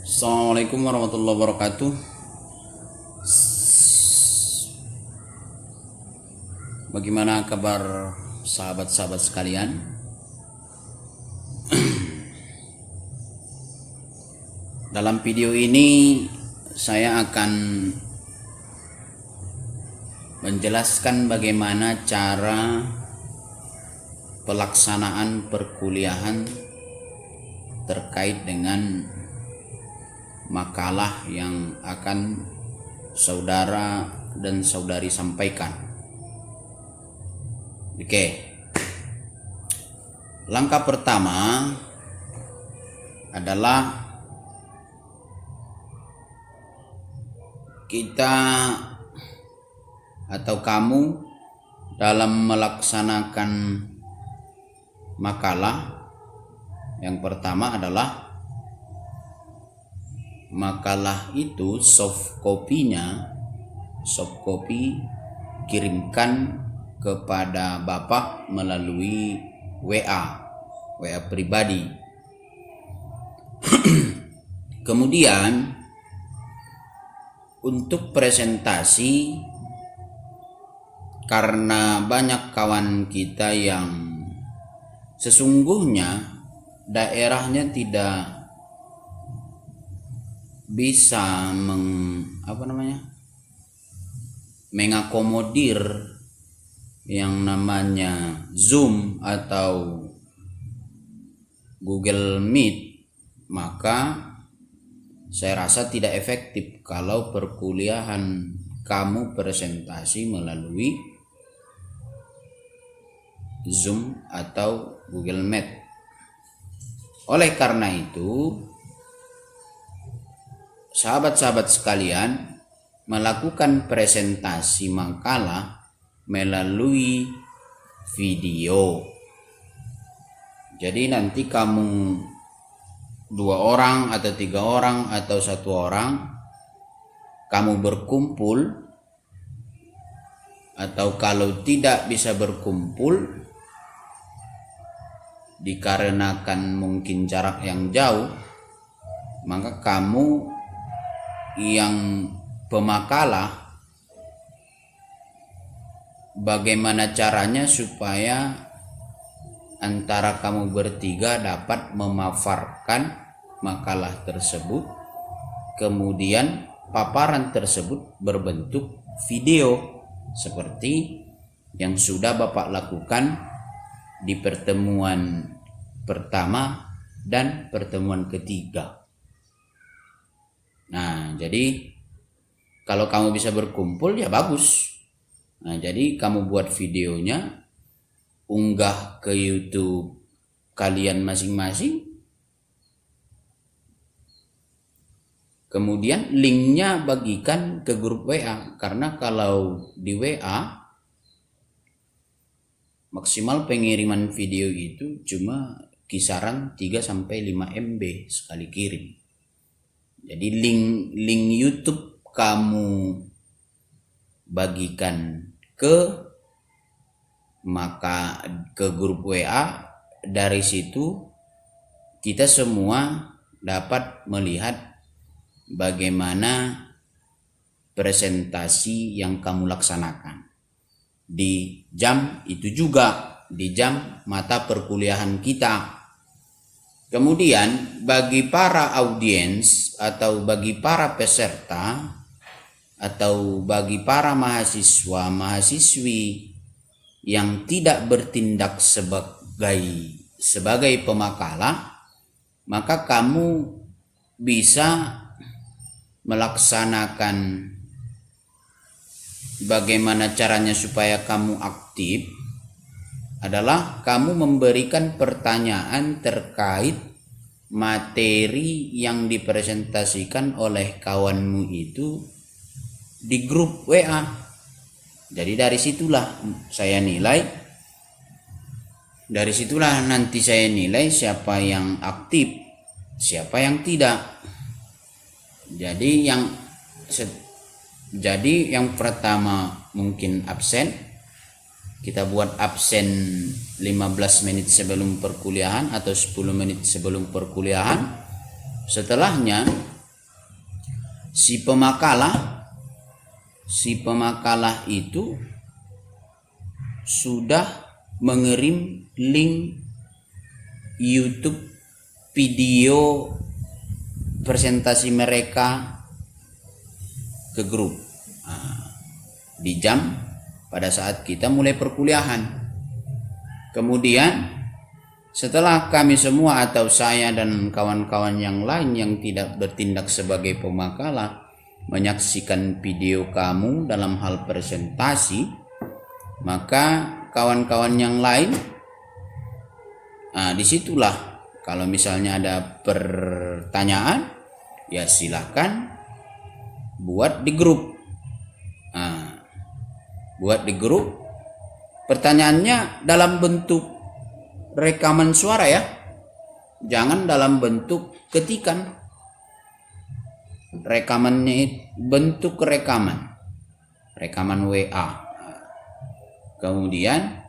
Assalamualaikum warahmatullahi wabarakatuh. Bagaimana kabar sahabat-sahabat sekalian? Dalam video ini saya akan menjelaskan bagaimana cara pelaksanaan perkuliahan terkait dengan makalah yang akan saudara dan saudari sampaikan. Oke. Langkah pertama adalah kita atau kamu dalam melaksanakan makalah, yang pertama adalah makalah itu soft copy kirimkan kepada Bapak melalui WA pribadi. Kemudian untuk presentasi, karena banyak kawan kita yang sesungguhnya daerahnya tidak bisa mengakomodir yang namanya Zoom atau Google Meet, maka saya rasa tidak efektif kalau perkuliahan kamu presentasi melalui Zoom atau Google Meet. Oleh karena itu, sahabat-sahabat sekalian, melakukan presentasi makalah melalui video. Jadi nanti kamu 2 orang atau 3 orang atau 1 orang, kamu berkumpul, atau kalau tidak bisa berkumpul dikarenakan mungkin jarak yang jauh, maka kamu yang pemakalah bagaimana caranya supaya antara kamu bertiga dapat memaparkan makalah tersebut, kemudian paparan tersebut berbentuk video seperti yang sudah Bapak lakukan di pertemuan pertama dan pertemuan ketiga. Nah, jadi kalau kamu bisa berkumpul ya bagus. Nah, jadi kamu buat videonya, unggah ke YouTube kalian masing-masing, kemudian linknya bagikan ke grup WA, karena kalau di WA maksimal pengiriman video itu cuma kisaran 3-5 MB sekali kirim. Jadi link YouTube kamu bagikan ke grup WA. Dari situ kita semua dapat melihat bagaimana presentasi yang kamu laksanakan di jam itu juga, di jam mata perkuliahan kita. Kemudian bagi para audiens atau bagi para peserta atau bagi para mahasiswa-mahasiswi yang tidak bertindak sebagai pemakalah, maka kamu bisa melaksanakan bagaimana caranya supaya kamu aktif adalah kamu memberikan pertanyaan terkait materi yang dipresentasikan oleh kawanmu itu di grup WA. Jadi dari situlah nanti saya nilai siapa yang aktif, siapa yang tidak. Jadi yang pertama mungkin absen. Kita buat absen 15 menit sebelum perkuliahan atau 10 menit sebelum perkuliahan. Setelahnya si pemakalah itu sudah mengirim link YouTube video presentasi mereka ke grup di jam pada saat kita mulai perkuliahan. Kemudian setelah kami semua atau saya dan kawan-kawan yang lain yang tidak bertindak sebagai pemakalah menyaksikan video kamu dalam hal presentasi, maka kawan-kawan yang lain, disitulah kalau misalnya ada pertanyaan, ya silakan buat di grup. Buat di grup. Pertanyaannya dalam bentuk rekaman suara ya, jangan dalam bentuk ketikan. Rekamannya bentuk rekaman WA. Kemudian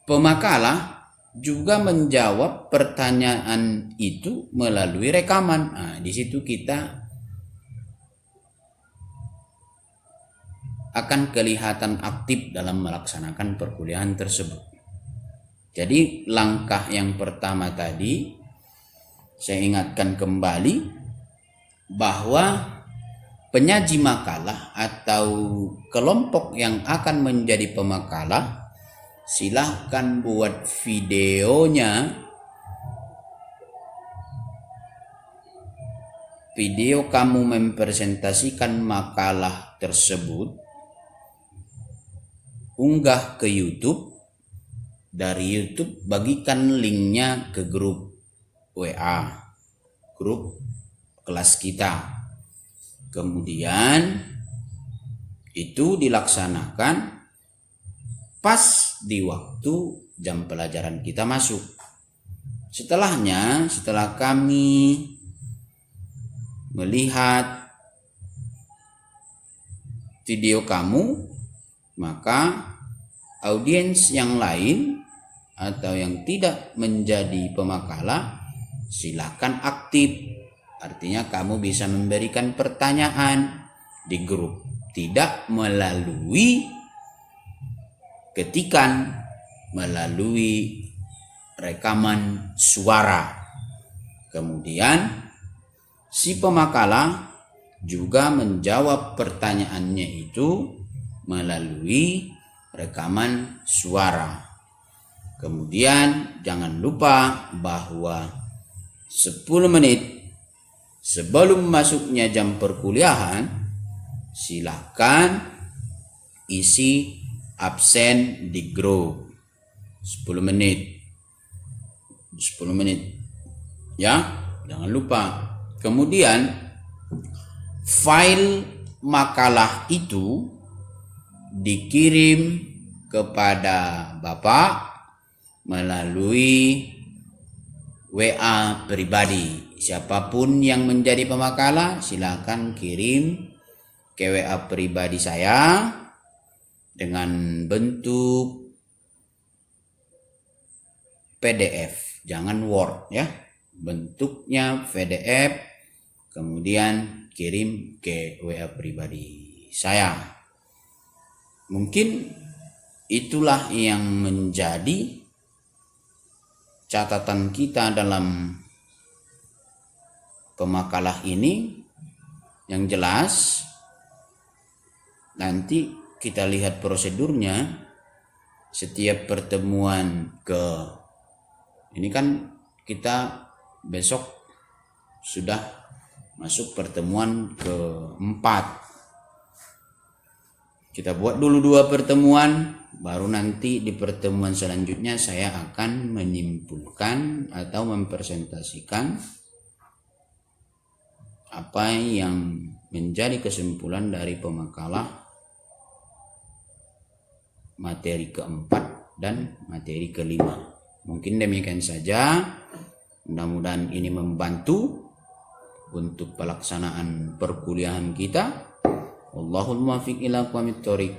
pemakalah juga menjawab pertanyaan itu melalui rekaman. Di situ kita akan kelihatan aktif dalam melaksanakan perkuliahan tersebut. Jadi langkah yang pertama tadi saya ingatkan kembali bahwa penyaji makalah atau kelompok yang akan menjadi pemakalah, silahkan buat videonya, video kamu mempresentasikan makalah tersebut, unggah ke YouTube. Dari YouTube bagikan linknya ke grup WA, grup kelas kita. Kemudian itu dilaksanakan pas di waktu jam pelajaran kita masuk. Setelahnya, setelah kami melihat video kamu, maka audiens yang lain atau yang tidak menjadi pemakalah silakan aktif. Artinya kamu bisa memberikan pertanyaan di grup, tidak melalui ketikan, melalui rekaman suara. Kemudian si pemakalah juga menjawab pertanyaannya itu melalui rekaman suara. Kemudian jangan lupa bahwa 10 menit sebelum masuknya jam perkuliahan, silakan isi absen di grup 10 menit ya, jangan lupa. Kemudian file makalah itu dikirim kepada Bapak melalui WA pribadi. Siapapun yang menjadi pemakalah silakan kirim ke WA pribadi saya dengan bentuk PDF, jangan Word ya. Bentuknya PDF, kemudian kirim ke WA pribadi saya. Mungkin itulah yang menjadi catatan kita dalam pemakalah ini. Yang jelas nanti kita lihat prosedurnya. Setiap pertemuan ini kan kita besok sudah masuk pertemuan keempat. Kita buat dulu 2 pertemuan, baru nanti di pertemuan selanjutnya saya akan menyimpulkan atau mempresentasikan apa yang menjadi kesimpulan dari pemakalah materi keempat dan materi kelima. Mungkin demikian saja. Mudah-mudahan ini membantu untuk pelaksanaan perkuliahan kita. Wallahul muwaffiq ila aqwamit thoriq.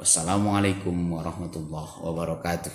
Wassalamualaikum warahmatullahi wabarakatuh.